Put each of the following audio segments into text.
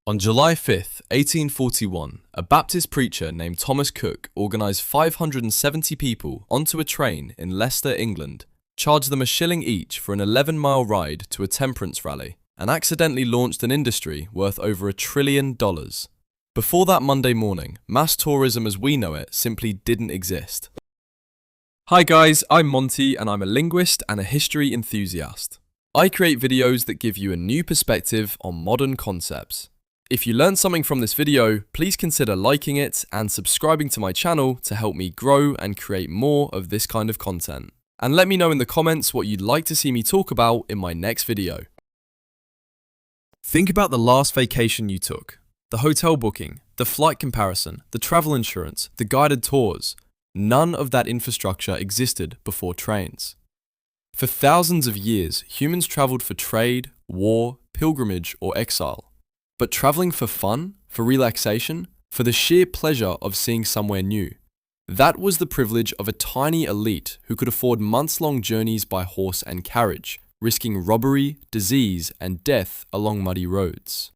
On July 5th, 1841, a Baptist preacher named Thomas Cook organised 570 people onto a train in Leicester, England, charged them $1 each for an 11-mile ride to a temperance rally, and accidentally launched an industry worth over $1 trillion. Before that Monday morning, mass tourism as we know it simply didn't exist. Hi guys, I'm Monty and I'm a linguist and a history enthusiast. I create videos that give you a new perspective on modern concepts. If you learned something from this video, please consider liking it and subscribing to my channel to help me grow and create more of this kind of content. And let me know in the comments what you'd like to see me talk about in my next video. Think about the last vacation you took. The hotel booking, the flight comparison, the travel insurance, the guided tours. None of that infrastructure existed before trains. For thousands of years, humans traveled for trade, war, pilgrimage, or exile. But traveling for fun, for relaxation, for the sheer pleasure of seeing somewhere new. That was the privilege of a tiny elite who could afford months-long journeys by horse and carriage, risking robbery, disease, and death along muddy roads.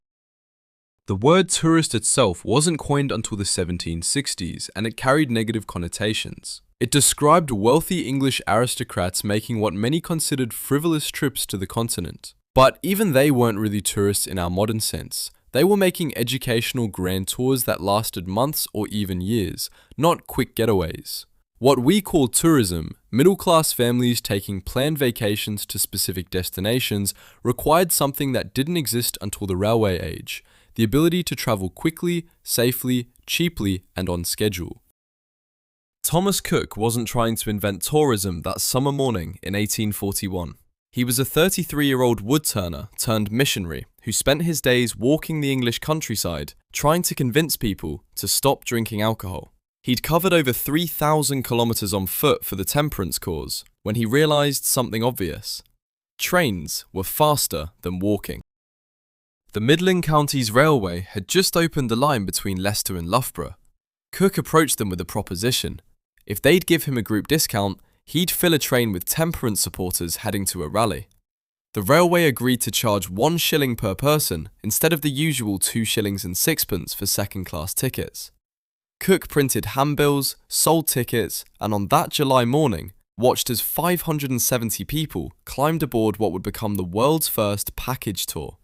The word tourist itself wasn't coined until the 1760s, and it carried negative connotations. It described wealthy English aristocrats making what many considered frivolous trips to the continent. But even they weren't really tourists in our modern sense. They were making educational grand tours that lasted months or even years, not quick getaways. What we call tourism, middle-class families taking planned vacations to specific destinations, required something that didn't exist until the railway age: the ability to travel quickly, safely, cheaply, and on schedule. Thomas Cook wasn't trying to invent tourism that summer morning in 1841. He was a 33-year-old woodturner turned missionary who spent his days walking the English countryside, trying to convince people to stop drinking alcohol. He'd covered over 3,000 kilometers on foot for the temperance cause when he realized something obvious. Trains were faster than walking. The Midland Counties Railway had just opened the line between Leicester and Loughborough. Cook approached them with a proposition. If they'd give him a group discount, he'd fill a train with temperance supporters heading to a rally. The railway agreed to charge $1 per person instead of the usual 2 shillings and 6pence for second-class tickets. Cook printed handbills, sold tickets, and on that July morning, watched as 570 people climbed aboard what would become the world's first package tour.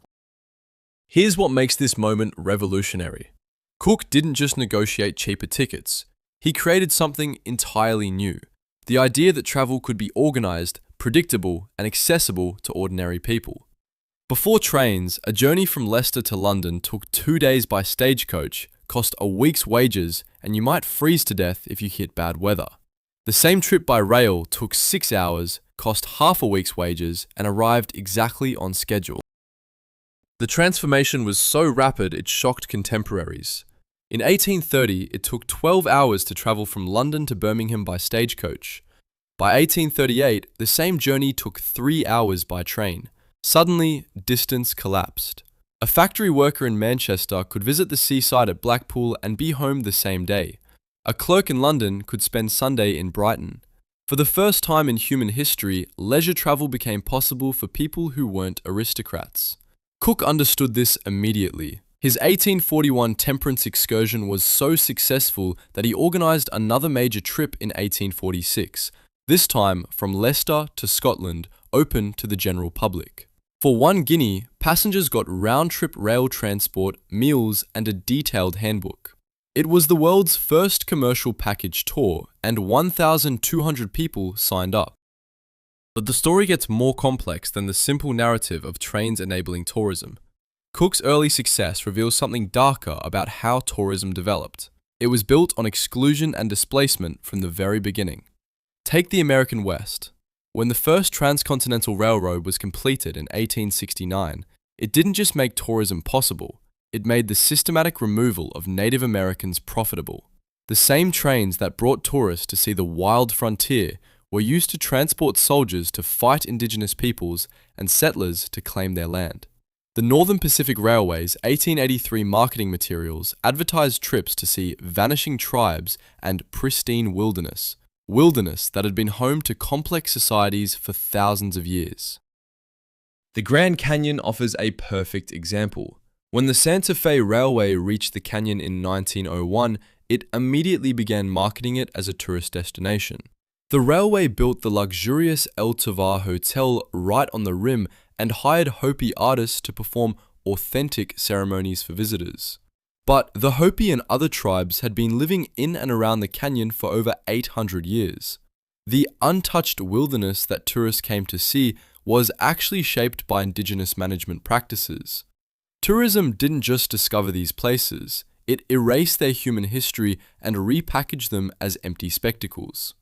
Here's what makes this moment revolutionary. Cook didn't just negotiate cheaper tickets. He created something entirely new. The idea that travel could be organised, predictable, and accessible to ordinary people. Before trains, a journey from Leicester to London took 2 days by stagecoach, cost a week's wages, and you might freeze to death if you hit bad weather. The same trip by rail took 6 hours, cost half a week's wages, and arrived exactly on schedule. The transformation was so rapid it shocked contemporaries. In 1830, it took 12 hours to travel from London to Birmingham by stagecoach. By 1838, the same journey took 3 hours by train. Suddenly, distance collapsed. A factory worker in Manchester could visit the seaside at Blackpool and be home the same day. A clerk in London could spend Sunday in Brighton. For the first time in human history, leisure travel became possible for people who weren't aristocrats. Cook understood this immediately. His 1841 temperance excursion was so successful that he organised another major trip in 1846, this time from Leicester to Scotland, open to the general public. For £1, passengers got round-trip rail transport, meals, and a detailed handbook. It was the world's first commercial package tour, and 1,200 people signed up. But the story gets more complex than the simple narrative of trains enabling tourism. Cook's early success reveals something darker about how tourism developed. It was built on exclusion and displacement from the very beginning. Take the American West. When the first transcontinental railroad was completed in 1869, it didn't just make tourism possible, it made the systematic removal of Native Americans profitable. The same trains that brought tourists to see the wild frontier were used to transport soldiers to fight Indigenous peoples and settlers to claim their land. The Northern Pacific Railway's 1883 marketing materials advertised trips to see vanishing tribes and pristine wilderness that had been home to complex societies for thousands of years. The Grand Canyon offers a perfect example. When the Santa Fe Railway reached the canyon in 1901, it immediately began marketing it as a tourist destination. The railway built the luxurious El Tovar Hotel right on the rim and hired Hopi artists to perform authentic ceremonies for visitors. But the Hopi and other tribes had been living in and around the canyon for over 800 years. The untouched wilderness that tourists came to see was actually shaped by Indigenous management practices. Tourism didn't just discover these places, it erased their human history and repackaged them as empty spectacles.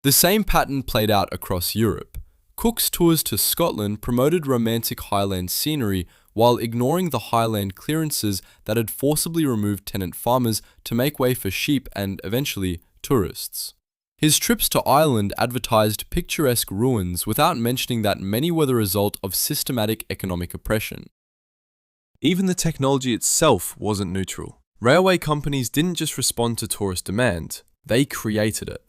The same pattern played out across Europe. Cook's tours to Scotland promoted romantic highland scenery while ignoring the highland clearances that had forcibly removed tenant farmers to make way for sheep and, eventually, tourists. His trips to Ireland advertised picturesque ruins without mentioning that many were the result of systematic economic oppression. Even the technology itself wasn't neutral. Railway companies didn't just respond to tourist demand, they created it.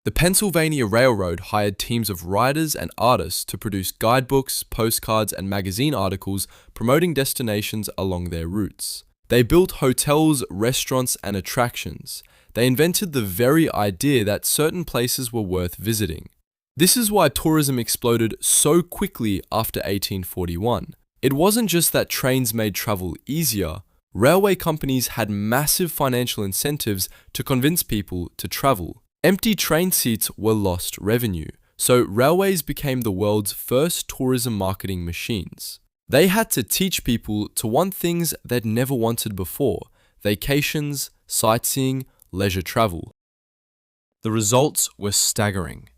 The Pennsylvania Railroad hired teams of writers and artists to produce guidebooks, postcards, and magazine articles promoting destinations along their routes. They built hotels, restaurants, and attractions. They invented the very idea that certain places were worth visiting. This is why tourism exploded so quickly after 1841. It wasn't just that trains made travel easier. Railway companies had massive financial incentives to convince people to travel. Empty train seats were lost revenue, so railways became the world's first tourism marketing machines. They had to teach people to want things they'd never wanted before: vacations, sightseeing, leisure travel. The results were staggering.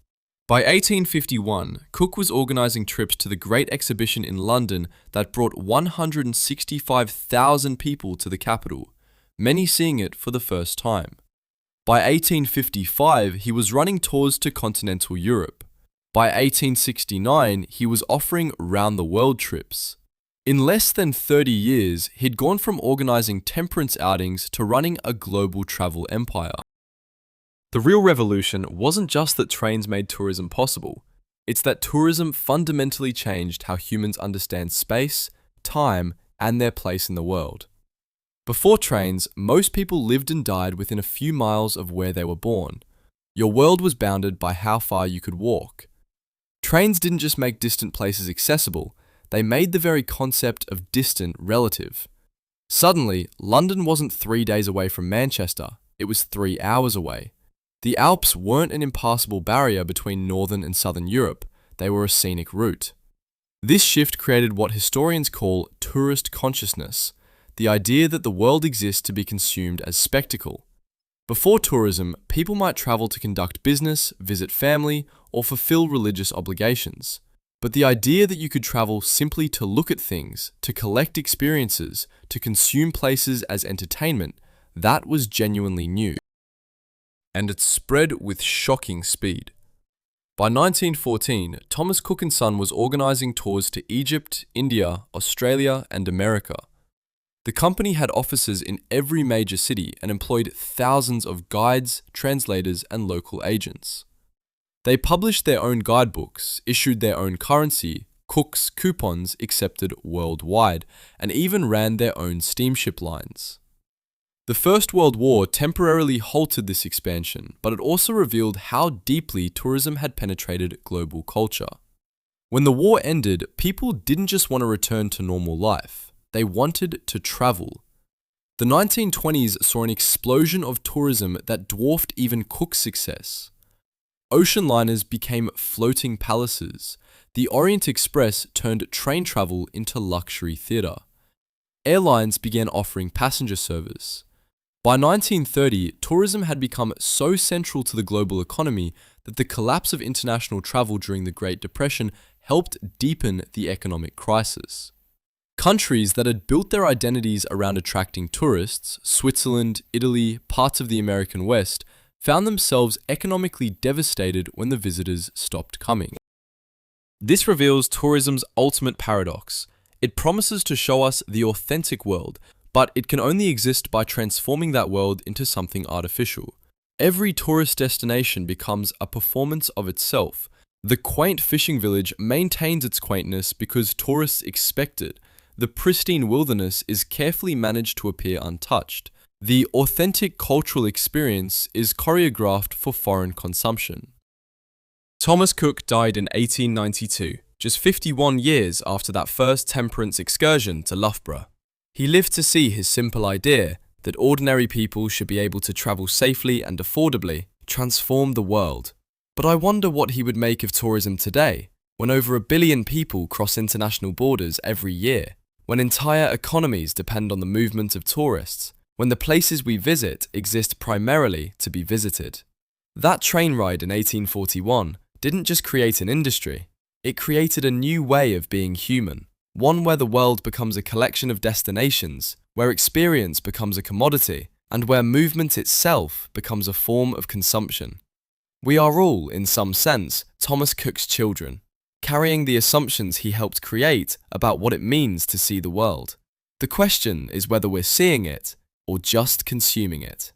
By 1851, Cook was organizing trips to the Great Exhibition in London that brought 165,000 people to the capital, many seeing it for the first time. By 1855, he was running tours to continental Europe. By 1869, he was offering round-the-world trips. In less than 30 years, he'd gone from organizing temperance outings to running a global travel empire. The real revolution wasn't just that trains made tourism possible. It's that tourism fundamentally changed how humans understand space, time, and their place in the world. Before trains, most people lived and died within a few miles of where they were born. Your world was bounded by how far you could walk. Trains didn't just make distant places accessible, they made the very concept of distant relative. Suddenly, London wasn't 3 days away from Manchester, it was 3 hours away. The Alps weren't an impassable barrier between northern and southern Europe, they were a scenic route. This shift created what historians call tourist consciousness, the idea that the world exists to be consumed as spectacle. Before tourism, people might travel to conduct business, visit family, or fulfill religious obligations. But the idea that you could travel simply to look at things, to collect experiences, to consume places as entertainment, that was genuinely new. And it spread with shocking speed. By 1914, Thomas Cook & Son was organizing tours to Egypt, India, Australia, and America. The company had offices in every major city and employed thousands of guides, translators, and local agents. They published their own guidebooks, issued their own currency, Cook's coupons accepted worldwide, and even ran their own steamship lines. The First World War temporarily halted this expansion, but it also revealed how deeply tourism had penetrated global culture. When the war ended, people didn't just want to return to normal life. They wanted to travel. The 1920s saw an explosion of tourism that dwarfed even Cook's success. Ocean liners became floating palaces. The Orient Express turned train travel into luxury theatre. Airlines began offering passenger service. By 1930, tourism had become so central to the global economy that the collapse of international travel during the Great Depression helped deepen the economic crisis. Countries that had built their identities around attracting tourists, Switzerland, Italy, parts of the American West, found themselves economically devastated when the visitors stopped coming. This reveals tourism's ultimate paradox. It promises to show us the authentic world, but it can only exist by transforming that world into something artificial. Every tourist destination becomes a performance of itself. The quaint fishing village maintains its quaintness because tourists expect it. The pristine wilderness is carefully managed to appear untouched. The authentic cultural experience is choreographed for foreign consumption. Thomas Cook died in 1892, just 51 years after that first temperance excursion to Loughborough. He lived to see his simple idea that ordinary people should be able to travel safely and affordably transform the world. But I wonder what he would make of tourism today, when over 1 billion people cross international borders every year, when entire economies depend on the movement of tourists, when the places we visit exist primarily to be visited. That train ride in 1841 didn't just create an industry, it created a new way of being human, one where the world becomes a collection of destinations, where experience becomes a commodity, and where movement itself becomes a form of consumption. We are all, in some sense, Thomas Cook's children, carrying the assumptions he helped create about what it means to see the world. The question is whether we're seeing it or just consuming it.